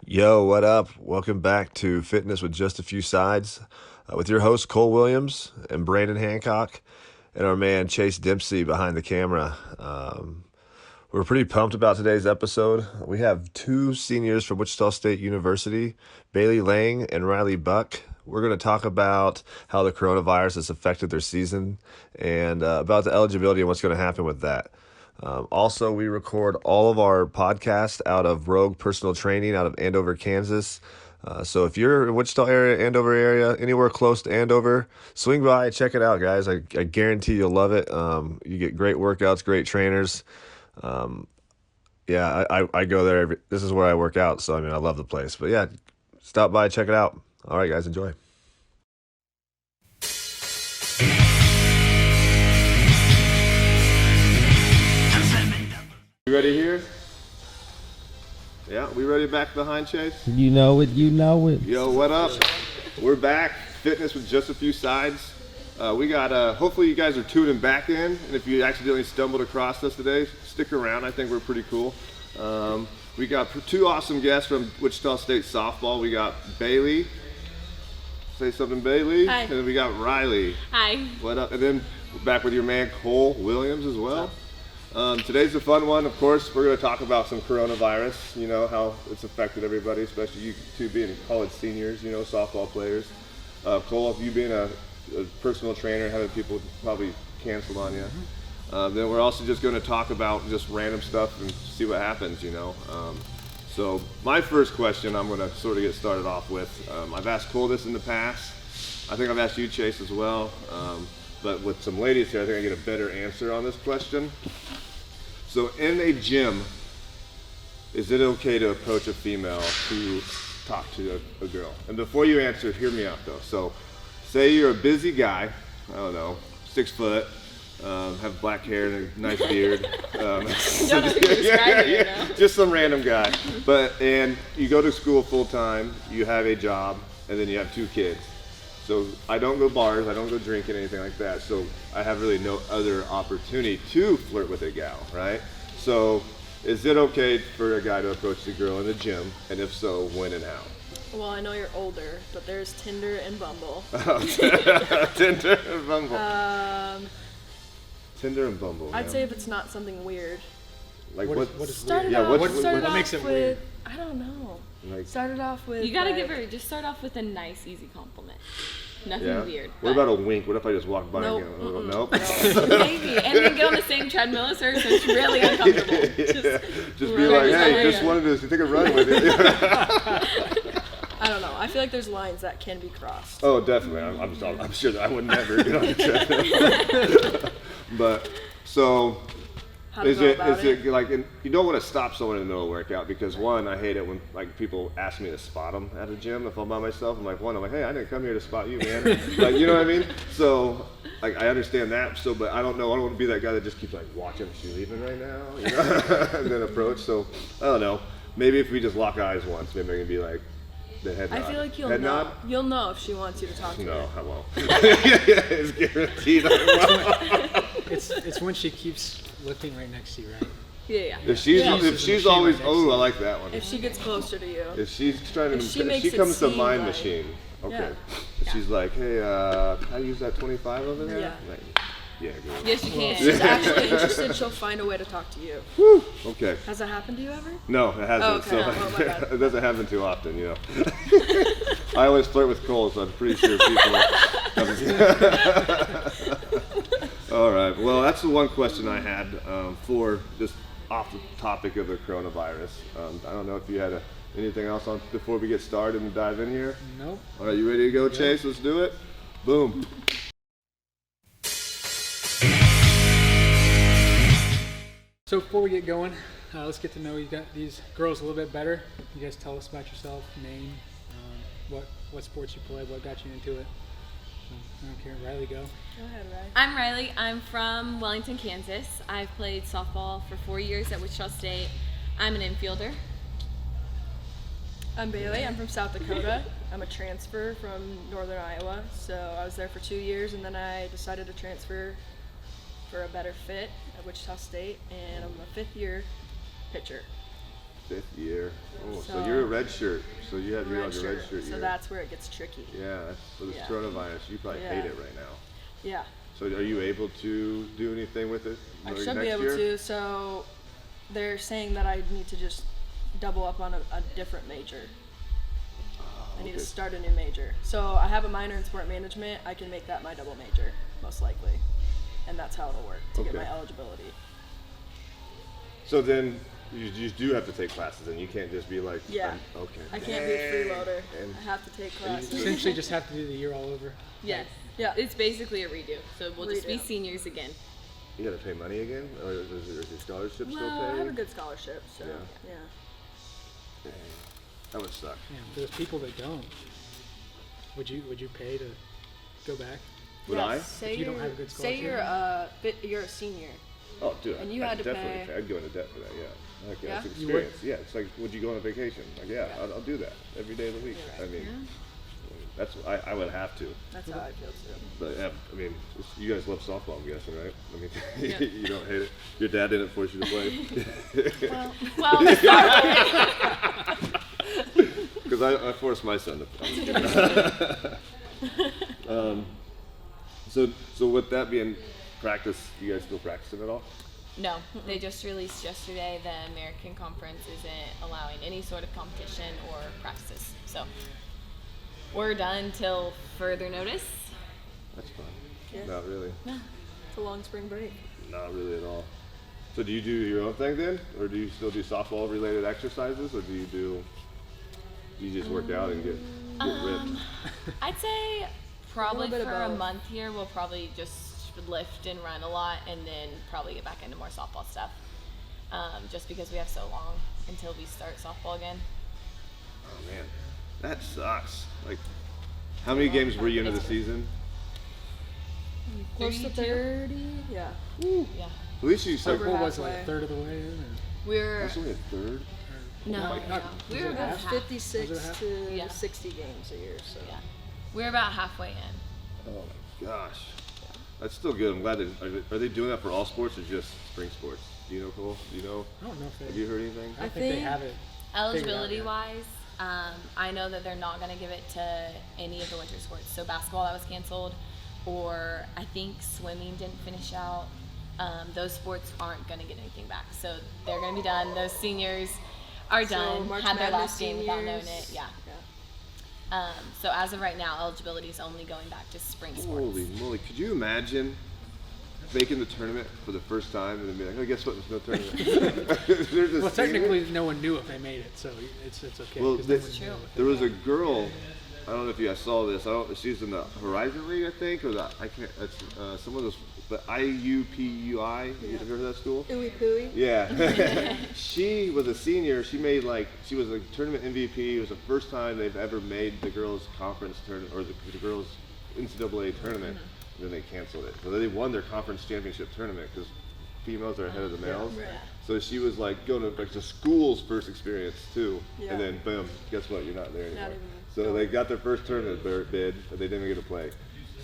Yo, what up? Welcome back to Fitness with Just a Few Sides with your host, Cole Williams and Brandon Hancock, and our man, Chase Dempsey, behind the camera. We're pretty pumped about today's episode. We have two seniors from Wichita State University, Bailey Lang and Riley Buck. We're going to talk about how the coronavirus has affected their season and about the eligibility and what's going to happen with that. Also, we record all of our podcasts out of Rogue Personal Training out of Andover, Kansas. So if you're in Wichita area, Andover area, anywhere close to Andover, swing by, check it out, guys. I guarantee you'll love it. You get great workouts, great trainers. I go there. This is where I work out, so I mean I love the place. But yeah, stop by, check it out. All right, guys, enjoy. You ready here? Yeah, we ready back behind Chase? You know it. Yo, what up? We're back. Fitness with Just a Few Sides. We got, hopefully you guys are tuning back in, and if you accidentally stumbled across us today, stick around. I think we're pretty cool. We got two awesome guests from Wichita State Softball. We got Bailey. Say something, Bailey. Hi. And then we got Riley. Hi. What up? And then we're back with your man, Cole Williams, as well. Today's a fun one, of course. We're going to talk about some coronavirus, you know, how it's affected everybody, especially you two being college seniors, you know, softball players. Cole, you being a personal trainer, having people probably cancel on you. Then we're also just going to talk about just random stuff and see what happens, you know. So my first question I'm going to sort of get started off with. I've asked Cole this in the past. I think I've asked you, Chase, as well. But with some ladies here, I think I get a better answer on this question. So in a gym, is it okay to approach a female to talk to a girl? And before you answer, hear me out though. So say you're a busy guy, I don't know, 6 foot, have black hair and a nice beard. Just some random guy. And you go to school full time, you have a job, and then you have 2 kids. So I don't go bars, I don't go drinking, anything like that. So I have really no other opportunity to flirt with a gal, right? So is it okay for a guy to approach the girl in the gym? And if so, when and how? Well, I know you're older, but there's Tinder and Bumble. Tinder and Bumble. Tinder and Bumble. I'd say if it's not something weird. Like what what is Started weird? off, What started makes off it with, weird? I don't know. Like, Started off with. You gotta like, give her, just start off with a nice, easy compliment. Nothing yeah. weird. What but- about a wink? What if I just walk by Nope. and go, nope? Maybe. And then get on the same treadmill as her, so it's really uncomfortable. Just be really like, just hey, just wanted to take a run with you. I don't know. I feel like there's lines that can be crossed. Oh, definitely. I'm sure that I would never get on the treadmill. But so. How to Is go about it like you don't want to stop someone in the middle of a workout because one, I hate it when like people ask me to spot them at a gym if I'm by myself. I'm like, hey, I didn't come here to spot you, man. Like, you know what I mean? So like I understand that. So, but I don't know. I don't want to be that guy that just keeps like watching. Is she leaving right now? You know? And then approach. So I don't know. Maybe if we just lock eyes once, maybe I can be like the head nod. I feel like you'll head know. nod? You'll know if she wants you to talk to No, her. I won't. It's guaranteed. I won't. It's when she keeps looking right next to you, right? Yeah. If she's always, right next to I you. like that one. If she gets closer to you. If she's trying to, If she if makes she it comes to seem mind like- machine, okay. Yeah. She's like, hey, can I use that 25 over there? Yeah. Like, yeah, girl. Yes, you can. She's actually interested. She'll find a way to talk to you. Whew. Okay. Has that happened to you ever? No, it hasn't. Oh, okay. So Oh, my bad. it doesn't happen too often, you know. I always flirt with Cole, so I'm pretty sure people. All right. Well, that's the one question I had for just off the topic of the coronavirus. I don't know if you had anything else on before we get started and dive in here. Nope. All right, you ready to go, Chase? Let's do it. Boom. So before we get going, let's get to know these girls a little bit better. You guys tell us about yourself, name, what sports you play, what got you into it. So, I don't care. Riley, go. Go ahead, Riley. I'm Riley. I'm from Wellington, Kansas. I've played softball for 4 years at Wichita State. I'm an infielder. I'm Bailey. I'm from South Dakota. I'm a transfer from Northern Iowa. So I was there for 2 years, and then I decided to transfer for a better fit at Wichita State, and I'm a 5th-year pitcher. Fifth year. Oh, so So- you're a red shirt. So you have your Red red shirt. shirt So year. that's where it gets tricky. Yeah. So this Yeah. coronavirus, you probably Yeah. hate it right now. Yeah. So are you able to do anything with it? I next should be able year? to. So they're saying that I need to just double up on a different major. I need to okay. start a new major. So I have a minor in sport management. I can make that my double major, most likely. And that's how it'll work to get Okay. my eligibility. So then you do have to take classes, and you can't just be like, Yeah. okay. I can't be a freeloader. And- I have to take classes. Essentially, just have to do the year all over. Yes. Yeah. It's basically a redo. So we'll just be Redo. seniors again. You got to pay money again, or is your scholarship still Well, I paid? have a good scholarship, so Yeah. yeah. Dang. That would suck. Yeah, there's people that don't. Would you pay to go back? Would Yeah, I? Say If you don't you're- have a good say you're you're a senior. Oh, dude. And you I'd had to definitely pay- I'd go into debt for that. Yeah. Heck yeah, Yeah? it's You would? experience. Yeah, it's like, would you go on a vacation? Like, yeah, Yeah. I'll do that every day of the week. You're I right. mean, that's I would have to. That's how I feel too. But yeah, I mean, you guys love softball, I'm guessing, right? I mean, Yeah. you don't hate it. Your dad didn't force you to play. Well, Because I forced my son to play. So with that being practice, you guys still practicing at all? no, they just released yesterday the American Conference isn't allowing any sort of competition or practices. So we're done till further notice. That's fun. Yeah. Not really. It's a long spring break. Not really at all. So do you do your own thing then? Or do you still do softball related exercises? Or do you just work out and get ripped? I'd say probably bit of for a both. month here we'll probably just lift and run a lot and then probably get back into more softball stuff. Just because we have so long until we start softball again. Oh man, that sucks. Like, how many games were you into the season? Close to 32? 30. Yeah. Yeah. At least you said Over What was it, like halfway. a third of the way in? Or, We're that's only a third. no, Like, no. not- We was were it about half? half. 56 Was it half? to Yeah. 60 games a year. So. Yeah. We're about halfway in. Oh my gosh, that's still good. I'm glad are they doing that for all sports or just spring sports? Do you know, Cole? Do you know? I don't know if they. Have you heard anything? I don't I think they think- have it. Eligibility yet. wise, I know that they're not going to give it to any of the winter sports. So basketball that was canceled, or I think swimming didn't finish out. Those sports aren't going to get anything back. So they're going to be done. Those seniors are done. March Had their Madness last game without knowing seniors. it. Yeah. So as of right now, eligibility is only going back to spring sports. Holy moly! Could you imagine making the tournament for the first time and then be like, oh, guess what? There's no tournament. There's a Well, senior- technically, no one knew if they made it, so it's okay. Well, 'cause this- no one knew if there they was a made it. girl. I don't know if you guys saw this. She's in the Horizon League, I think, or the I can't. That's some of those. The IUPUI. You ever heard of that school? Ooey pooey. Yeah. She was a senior. She was a tournament MVP. It was the first time they've ever made the girls' conference tournament or the girls' NCAA tournament. And then they canceled it. So they won their conference championship tournament because females are ahead of the males. Right. So she was like going to like the school's first experience too. Yeah. And then boom, guess what? You're not there anymore. even So going. they got their first tournament bid, but they didn't get to play.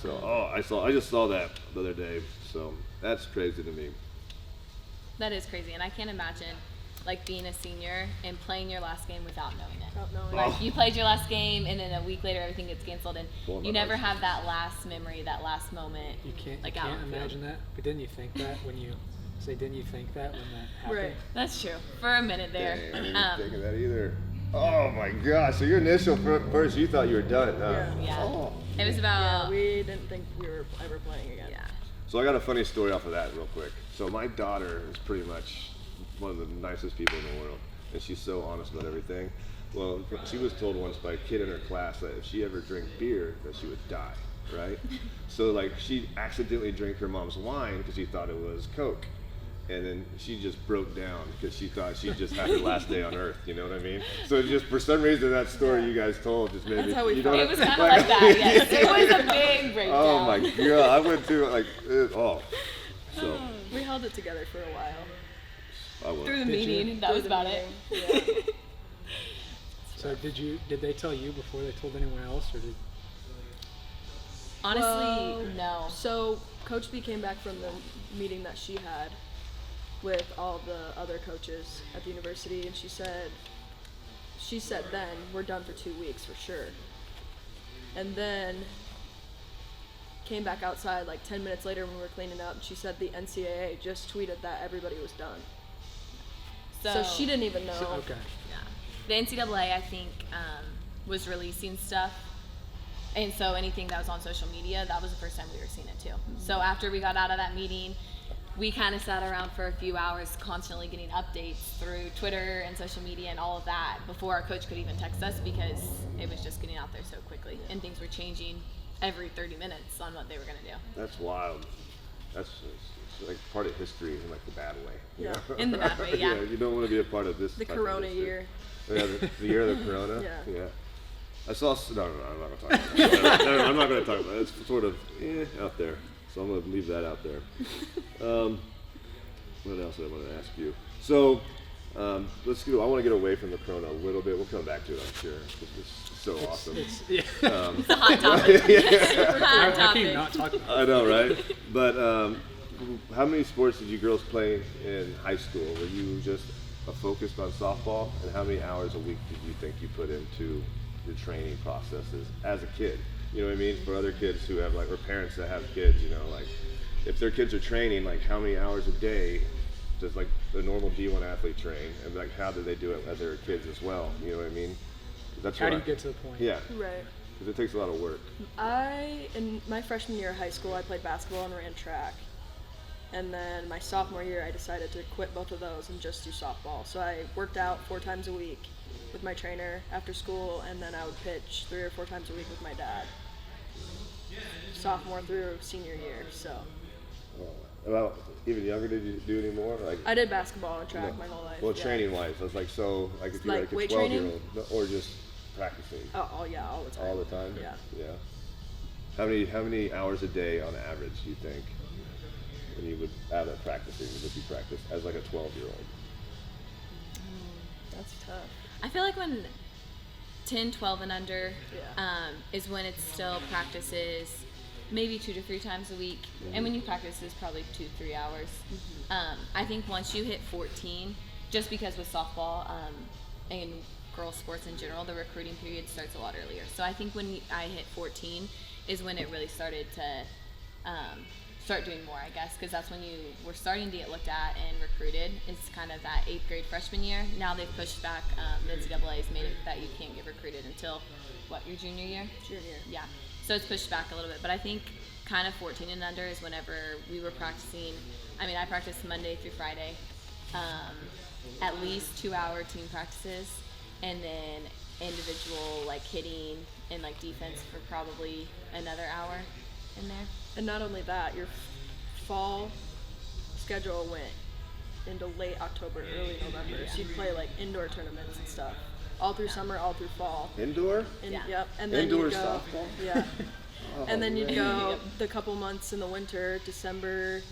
So I just saw that the other day. So that's crazy to me. That is crazy, and I can't imagine like being a senior and playing your last game without knowing it. Without knowing Like you played your last game, and then a week later everything gets canceled, and Pulling you my never heart. have that last memory, that last moment. You can't, like you out can't on the field. imagine that. But didn't you think that when you say, didn't you think that when that happened? Right. That's true. For a minute there. Dang, I didn't think of that either. Oh my gosh! So your initial first, you thought you were done, huh? Yeah. Oh. It was Yeah, about. we didn't think we were ever playing again. Yeah. So I got a funny story off of that real quick. So my daughter is pretty much one of the nicest people in the world, and she's so honest about everything. Well, she was told once by a kid in her class that if she ever drank beer, that she would die, right? So like she accidentally drank her mom's wine because she thought it was Coke. And then she just broke down because she thought she just had her last day on Earth. You know what I mean? So just for some reason, that story you guys told just made That's me. how we you felt. know It what- was kind of like that. Yes. It was a big breakdown. Oh my god! I went through like so. We held it together for a while. I will. Through the Did you? meeting, that was Through the about it. meeting, Yeah. So did they tell you before they told anyone else, or did? Honestly, Well, no. So Coach B came back from the meeting that she had, with all the other coaches at the university, and she said then, we're done for 2 weeks for sure. And then came back outside like 10 minutes later when we were cleaning up, and she said the NCAA just tweeted that everybody was done. So she didn't even know. Okay. Yeah. The NCAA, I think, was releasing stuff. And so anything that was on social media, that was the first time we were seeing it too. So after we got out of that meeting, we kind of sat around for a few hours constantly getting updates through Twitter and social media and all of that before our coach could even text us, because it was just getting out there so quickly and things were changing every 30 minutes on what they were going to do. That's wild. It's like part of history in like the bad way. Yeah. In the bad way, yeah. You don't want to be a part of this. The type Corona of history. year. Yeah, the year of the Corona. Yeah. I saw. No, I'm not going to talk about that. No, I'm not going to talk about it. It's sort of out there. So I'm going to leave that out there. What else did I want to ask you? So let's go. I want to get away from the Corona a little bit. We'll come back to it, I'm sure, because it's so awesome. It's a hot topic. Hot How can you topic. not talk about it? I know, right? But how many sports did you girls play in high school? Were you just focused on softball? And how many hours a week did you think you put into the training processes as a kid? You know what I mean? For other kids who have or parents that have kids, if their kids are training, how many hours a day does a normal D1 athlete train? And how do they do it as their kids as well? You know what I mean? That's How do you get to the point? Yeah. Right. Because it takes a lot of work. In my freshman year of high school, I played basketball and ran track. And then my sophomore year, I decided to quit both of those and just do softball. So I worked out 4 times a week with my trainer after school, and then I would pitch 3 or 4 times a week with my dad. Sophomore through senior year, so. Well, even younger, did you do any more? I did basketball and track my whole life. Well, yeah. training-wise, I was if you're Like a weight 12-year-old, or just practicing. Oh, yeah, all the time. All the time? Yeah. Yeah. How many hours a day on average do you think when you would out of practicing would you practice as a 12-year-old? That's tough. I feel like when 10, 12 and under Yeah. is when it's still practices maybe 2 to 3 times a week. Mm-hmm. And when you practice is probably 2-3 hours. I think once you hit 14, just because with softball and girls sports in general, the recruiting period starts a lot earlier. So I think when I hit 14 is when it really started to start doing more, I guess, because that's when you were starting to get looked at and recruited. It's kind of that 8th grade freshman year. Now they've pushed back, the NCAA's made it that you can't get recruited until, your junior year? Junior. Yeah. So it's pushed back a little bit, but I think kind of 14 and under is whenever we were practicing. I practiced Monday through Friday, at least 2-hour team practices, and then individual hitting and defense for probably another hour in there. And not only that, your fall schedule went into late October, early November. So you'd play indoor tournaments and stuff all through summer, all through fall. Indoor? Yeah. Yep. And then Indoor you'd go, softball? Yeah. Oh, And then you'd man. go the couple months in the winter, December,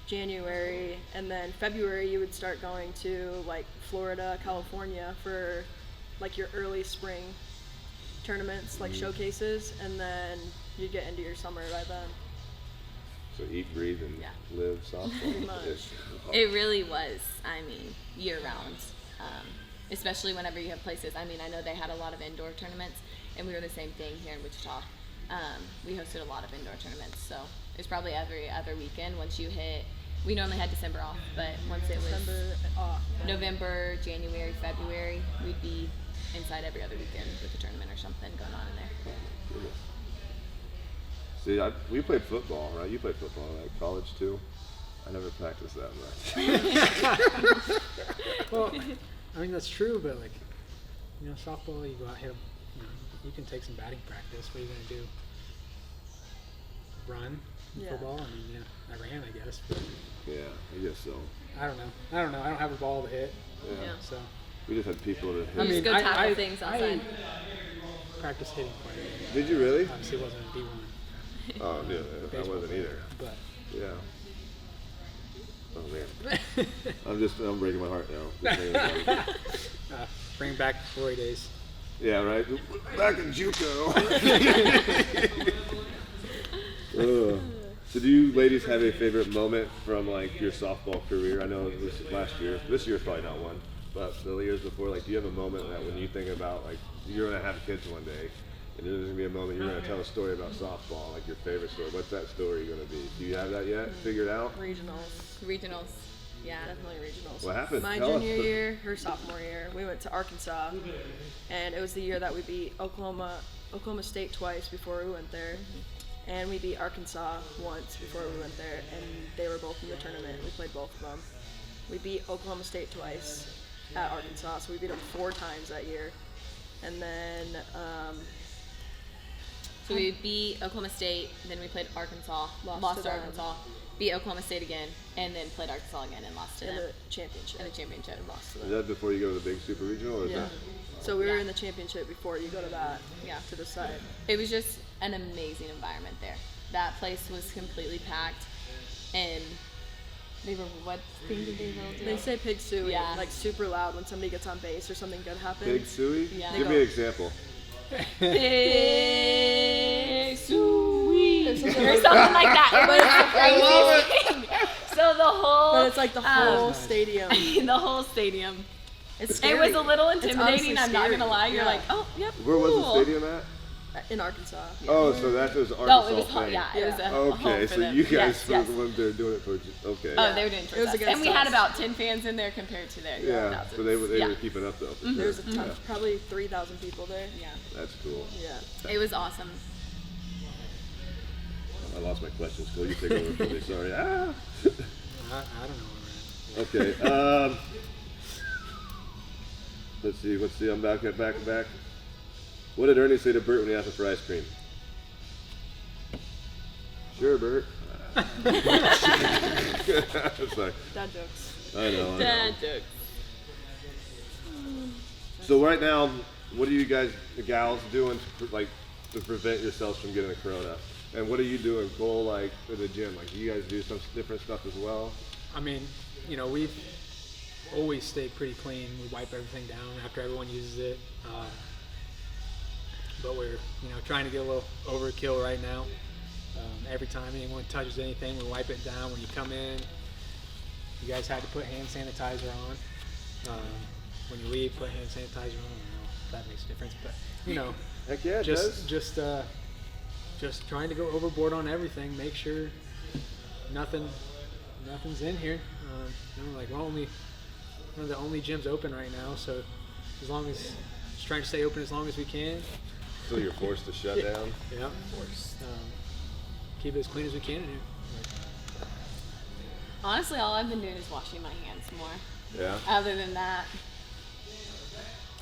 January, and then February you would start going to Florida, California for your early spring tournaments, showcases, and then you'd get into your summer by then. So eat, breathe, and Yeah. live softball. Pretty much. It really was, year round. Especially whenever you have places. I know they had a lot of indoor tournaments, and we were the same thing here in Wichita. We hosted a lot of indoor tournaments, so it was probably every other weekend. Once you hit, we normally had December off, but once it was December off. November, January, February, we'd be inside every other weekend with a tournament or something going on in there. Goodness. See, we played football, right? You played football, right? College too? I never practiced that much. Well, that's true, but softball, you go out here, you can take some batting practice. What are you gonna do? Run? Yeah. Football? I ran, I guess. But Yeah, I guess so. I don't know. I don't have a ball to hit. Yeah. So We just had people to hit. You just go tackle things I outside. practice hitting quite a bit. Did you really? Obviously, it wasn't a D1. Oh, yeah, I baseball wasn't player, either. But Yeah. Oh man, I'm breaking my heart now. Just thinking about it. bring back glory days. Yeah, right. Back in JUCO. Ugh. So do you ladies have a favorite moment from like your softball career? I know it was last year. This year's probably not one, but the years before, like, do you have a moment that when you think about like you're gonna have kids one day, and there's gonna be a moment you're gonna tell a story about softball, like your favorite story? What's that story gonna be? Do you have that yet figured out? Regionals. Yeah. Definitely regionals. What happened? My Tell us. junior year, her sophomore year, we went to Arkansas, and it was the year that we beat Oklahoma State twice before we went there, and we beat Arkansas once before we went there, and they were both in the tournament. We played both of them. We beat Oklahoma State twice at Arkansas, so we beat them 4 times that year, and then So we beat Oklahoma State, then we played Arkansas, Lost to to them. Arkansas, beat Oklahoma State again, and then played Arkansas again and lost to in them the championship. in the championship. Lost to Is them. that before you go to the big super regional, or is Yeah. that? So we were Yeah. in the championship before you go to that. Yeah. To decide. It was just an amazing environment there. That place was completely packed, and they were, what thing did they do? They say pig suey, Yeah. like super loud when somebody gets on base or something good happens. Big suey? Yeah. Give me an example. Pig suey. Or something Or like something like that. It was the craziest thing. So the whole, But it's like the whole Nice. stadium. the whole stadium. It's It scary. was a little It's intimidating. honestly I'm not scary. gonna lie. You're Yeah. like, oh, yep. Where was cool. the stadium at? In Arkansas. Oh, so that was Arkansas. No, it was thing. yeah, it was a Okay, home for so them. you guys yes, were yes. the ones that were doing it for. Okay. Oh, they were doing it for It was us. against And we had us. about 10 fans in there compared to their Yeah. thousands. So they were Yeah. keeping up though. For There was sure. a ton, probably 3,000 people there. Yeah. That's cool. Yeah. It was awesome. I lost my questions. Cool. You take over for me. Sorry. I don't know where we're at. Okay. Let's see. I'm back. What did Ernie say to Bert when he asked him for ice cream? Sure, Bert. Sorry. Dad jokes. I know. Dad jokes. So right now, what are you guys, the gals, doing to prevent yourselves from getting the corona? And what are you doing, Cole, like in the gym? Like, do you guys do some different stuff as well? I mean, we've always stayed pretty clean. We wipe everything down after everyone uses it. But we're, trying to get a little overkill right now. Every time anyone touches anything, we wipe it down. When you come in, you guys had to put hand sanitizer on. When you leave, put hand sanitizer on. I don't know if that makes a difference, but Heck yeah, it does. just trying to go overboard on everything. Make sure nothing's in here. We're only one of the only gyms open right now, so as long as just trying to stay open as long as we can. So you're forced to shut down? Yeah, of course. Keep it as clean as we can in here. Honestly, all I've been doing is washing my hands more. Yeah. Other than that,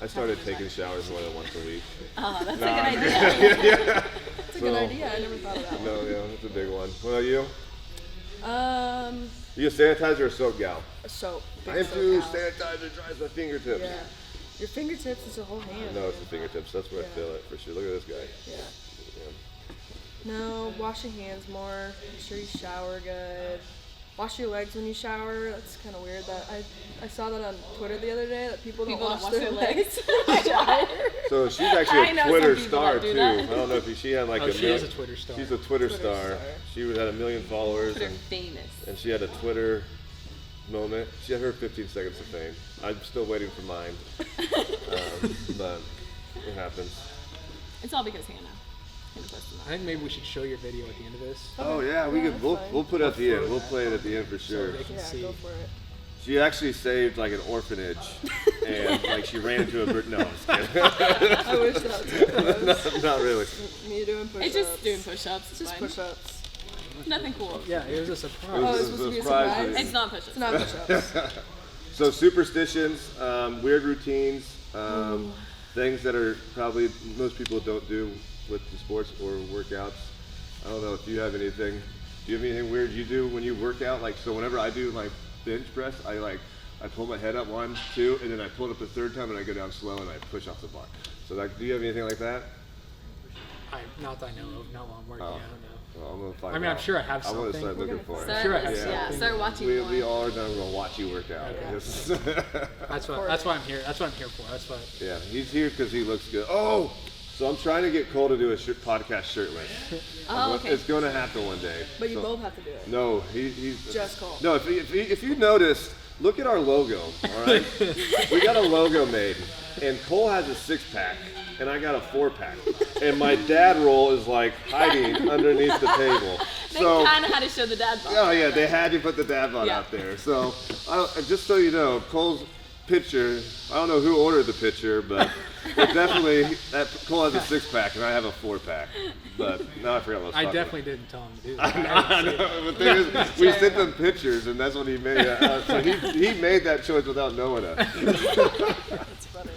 I started taking showers more than once a week. oh, that's Nah, a good idea. That's a good idea. I never thought of that one. No, yeah, that's a big one. What about you? Um, You a sanitizer or soap gal? soap. I Big am soap too. gal. Sanitizer dries my fingertips. Yeah. Your fingertips is a whole hand. No, it's the fingertips. That's where I Yeah. feel it for sure. Look at this guy. Yeah. Yeah. No, wash your hands more. Make sure you shower good. Wash your legs when you shower. That's kind of weird. That I saw that on Twitter the other day that people don't wash their legs. So she's actually I know a some Twitter people star that do too. that. I don't know if she had like Oh, a she million. is a Twitter star. She's a Twitter Twitter star. star. She had 1 million followers, Twitter famous. and she had a Twitter moment. She had her 15 seconds of fame. I'm still waiting for mine, but it happens. It's all because Hannah posted I think maybe we should show your video at the end of this. Oh yeah, we Yeah, could. that's We'll fine. put it at the end. We'll play it at the end for sure. So they can Yeah, see. go for it. She actually saved like an orphanage, and like she ran into a bird. No, I'm just kidding. I wish that was Not really. me doing push-ups. It's just doing push-ups. It's It's just fine. push-ups. Nothing cool. Yeah, it was a surprise. Oh, This it's is supposed to be a surprise surprise? video. It's not push-ups. It's not push-ups. So superstitions, weird routines, things that are probably most people don't do with the sports or workouts. I don't know if you have anything. Do you have anything weird you do when you work out? Like, so whenever I do like bench press, I pull my head up 1, 2, and then I pull it up the third time and I go down slow and I push off the bar. So like, do you have anything like that? Not that I know of. Not while I'm working Oh. out. No. Well, I'm gonna find I mean, I'm out. sure I have I'm gonna something. start looking We're for gonna- it. Sure I have Yeah, something. start watching We more. all are gonna watch you work out. Okay. Yes. That's why I'm here. That's what I'm here for. That's what. Yeah, he's here because he looks good. Oh, So I'm trying to get Cole to do a podcast shirtless. Oh, okay. It's going to happen one day. But you So- both have to do it. No, he's Just Cole. No, if you noticed, look at our logo. All right, we got a logo made, and Cole has a 6-pack, and I got a 4-pack, and my dad roll is like hiding underneath the table. They So. kind of had to show the dad bod. Oh yeah, they had to put the dad bod Yeah. out there. So just so you know, Cole's picture. I don't know who ordered the picture, but definitely Cole has a 6-pack and I have a 4-pack. But now I forgot what I was I talking definully didn't tell him to do about. that. I know. The thing is, we sent them pictures, and that's what he made. So he made that choice without knowing us. That's funny.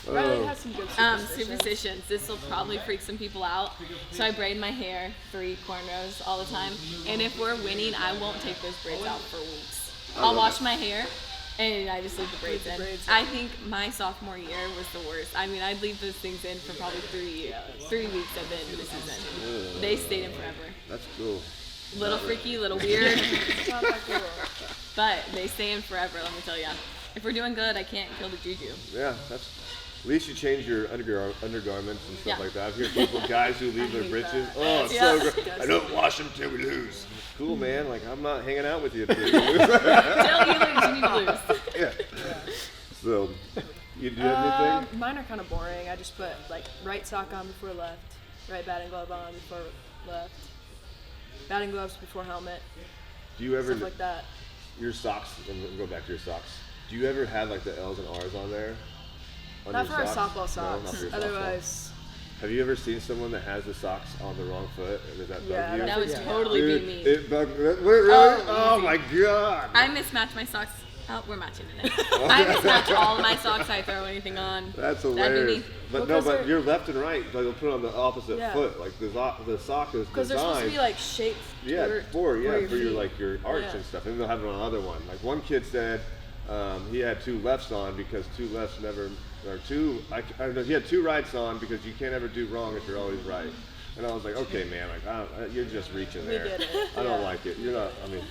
Riley has some good superstitions. Superstitions. This will probably freak some people out. So I braid my hair 3 cornrows all the time. And if we're winning, I won't take those braids out for weeks. I'll wash my hair and I just leave the braids in. I think my sophomore year was the worst. I mean, I'd leave those things in for probably 3 weeks at the end of the season. They stayed in forever. That's cool. Little freaky, little weird, It's not that cool. but they stay in forever, let me tell you. If we're doing good, I can't kill the juju. Yeah, that's. At least you change your undergarments and stuff Yeah. like that. I've heard people, guys who leave their hate britches. that. Oh, it's Yeah. so good. I don't wash them till we lose. Cool, man. Like, I'm not hanging out with you. Till you lose. Till you lose, you need to lose. Yeah. So, you do anything? Mine are kind of boring. I just put like right sock on before left, right batting glove on before left, batting gloves before helmet, Do you ever stuff like that. your socks? I'm gonna go back to your socks. Do you ever have like the L's and R's on there? On Not your for our socks? softball No, socks. not for your softball. Otherwise, Have you ever seen someone that has the socks on the wrong foot? Does that bug Yeah, you? That would Yeah. totally Dude, be me. it bugged me. Wait, really? Oh, Oh my god. I mismatch my socks. Oh, we're matching today. I mismatch all of my socks. I throw anything on. That's That'd be hilarious. me. But Well, no, 'cause but they're- you're left and right. Like they'll put it on the opposite Yeah. foot. Like the sock is because they're supposed to designed. be like shaped. Yeah, for your feet. like your arch Yeah. and stuff, and they'll have it on another one. Like one kid said, he had 2 lefts on because 2 lefts never, or 2. I don't know, he had 2 rights on because you can't ever do wrong if you're always right. And I was like, okay, man, like you're just reaching We there. get it, I don't yeah. like it. You're not. I mean,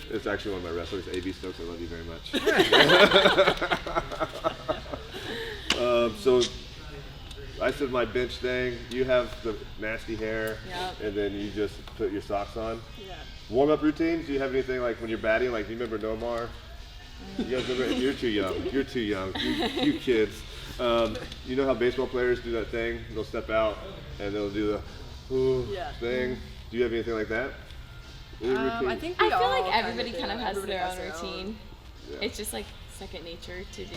it's actually one of my wrestlers, AB Stokes. I love you very much. So I said my bench thing. You have the nasty hair, Yep. and then you just put your socks on. Yeah. Warm up routines? Do you have anything like when you're batting? Like, do you remember Nomar? You guys remember? You're too young. You're too young. You kids. You know how baseball players do that thing? They'll step out and they'll do the ooh Yeah. thing. Do you have anything like that? Any routine? I think I we feel all like kinda everybody do. kind of has Everybody their has own routine. Yeah. It's just like second nature to do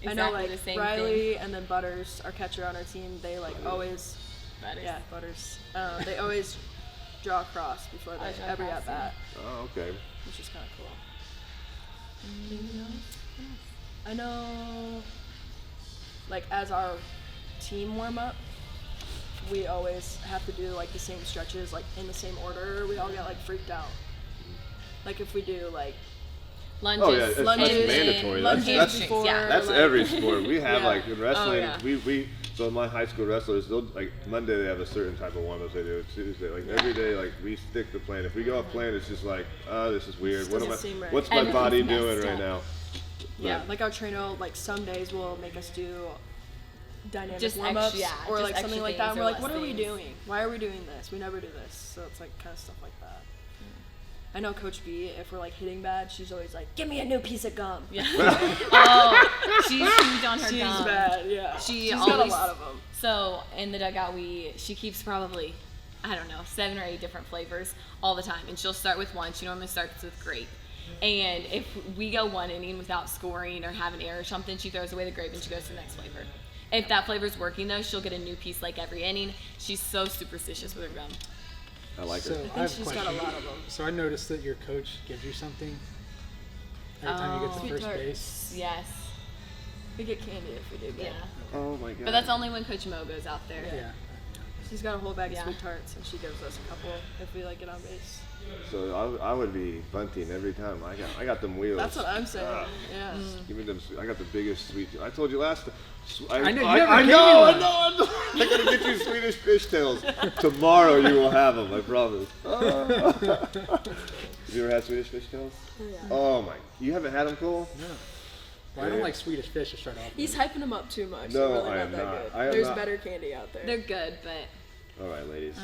exactly I know, like the same Riley thing. and then Butters, our catcher on our team, they like always, But yeah, Butters. They always draw a cross before they Always draw a every cross, at bat, Oh, okay. which is kind of cool. I know, like as our team warm up, we always have to do like the same stretches, like in the same order. We all get like freaked out. Like if we do like Lunges, Oh yeah, that's Lunges, mandatory. lunges That's before, yeah. that's like- every sport. We have Yeah. like in wrestling. yeah. We so my high school wrestlers, they'll like Monday they have a certain type of warm-ups they do. Tuesday, like every day, like we stick to plan. If we go off plan, it's just like, oh, this is weird. This What am I? doesn't seem right. What's my Everything's body messed doing right up. now? Yeah, But- like our trainer, like some days will make us do dynamic Just warm-ups extra- yeah, or just like something extra like that. things And we're or like, what less are we things. doing? Why are we doing this? We never do this. So it's like kind of stuff like that. I know Coach B, if we're like hitting bad, she's always like, give me a new piece of gum. Yeah. Oh, she's huge on her She's gum. bad, yeah. She She's got a always- lot of them. So in the dugout, she keeps probably, I don't know, 7 or 8 different flavors all the time, and she'll start with one. She normally starts with grape. And if we go 1 inning without scoring or have an error or something, she throws away the grape and she goes to the next flavor. If that flavor's working though, she'll get a new piece like every inning. She's so superstitious with her gum. I like So her. I think have she's a got a question. lot of them. So I noticed that your coach gives you something every time you get to Sweet first tarts. base. Yes. We get candy if we do good. Yeah. Oh my god. But that's only when Coach Mo goes out there. Yeah. She's got a whole bag Yeah. of sweet tarts, and she gives us a couple if we like get on base. So I would be bunting every time. I got them wheels. That's what I'm saying. Ah. Yeah. Give me them. I got the biggest sweet. I told you last time. I know, you I never know. gave me I one. know. I'm gonna get you Swedish fishtails tomorrow. You will have them. I promise. Have you ever had Swedish fishtails? Yeah. Oh my! You haven't had them, Cole? No. Well, I don't like Swedish Fish to start off. He's with. hyping them up too much. No, They're really I not am that not. good. I am There's not. better candy out there. They're good, but All right, ladies.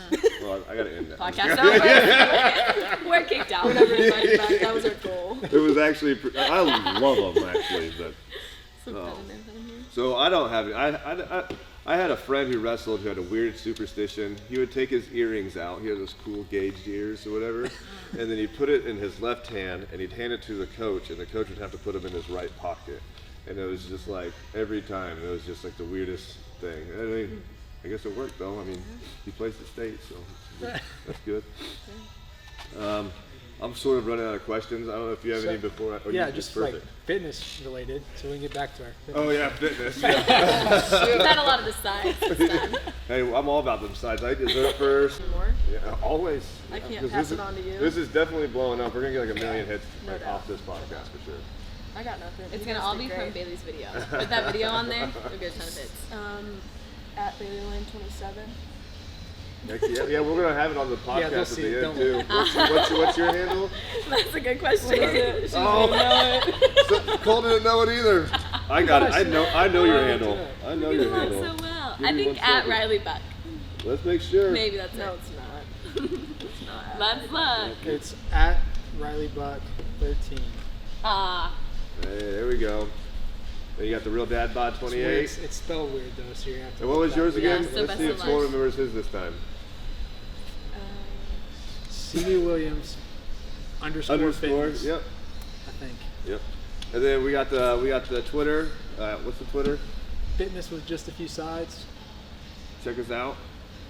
Well, I gotta end that. podcast over. We're kicked out. We're never invited back. That was our goal. It was actually. I love them actually, but. Some Oh. predators in here. So I don't have. I had a friend who wrestled who had a weird superstition. He would take his earrings out. He had those cool gauged ears or whatever, and then he'd put it in his left hand and he'd hand it to the coach, and the coach would have to put them in his right pocket. And it was just like every time, it was just like the weirdest thing. I mean, I guess it worked though. I mean, he plays the state, so that's good. I'm sort of running out of questions. I don't know if you have any before. Yeah, just like fitness related, so we can get back to our fitness. Oh yeah, fitness. Yeah. We've had a lot of the sides. Hey, I'm all about them sides. I dessert first. More? Yeah, always. I can't 'Cause pass this it on to you. This is definitely blowing up. We're gonna get like a million hits No like, doubt. off this podcast for sure. I got nothing. It's You gonna guys all did be from great. Bailey's video. Put that video on there. You'll get a ton of hits. At Bailey Lane 27. Yeah, we're gonna have it on the Yeah, they'll podcast see at it, the don't end too. What's your handle? That's a good question. Oh, so, Cole didn't know it either. I got it. I know your handle. I know your You know handle. so well. Give I me think 1 at second. Riley Buck. Let's make sure. Maybe that's No, it. it's not. It's not. Let's look. It's at Riley Buck 13. Ah. Hey, there we go. Then you got the real dad bod 28. It's spelled weird though, so you have to. And what was yours Yeah, again? so Let's best see of if Cole luck. remembers his this time. CD Williams underscore fitness, Yep. I think. Yep. And then we got the Twitter. What's the Twitter? Fitness with just a few sides. Check us out.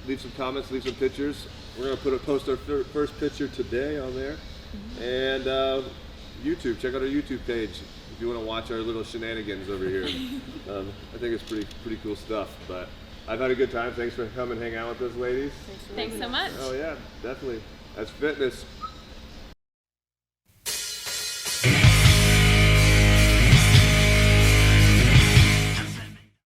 Leave some comments. Leave some pictures. We're gonna post our first picture today on there. And YouTube. Check out our YouTube page if you want to watch our little shenanigans over here. I think it's pretty cool stuff. But I've had a good time. Thanks for coming and hang out with us, ladies. Thanks for Thanks having so us. much. Oh yeah, definitely. That's fitness.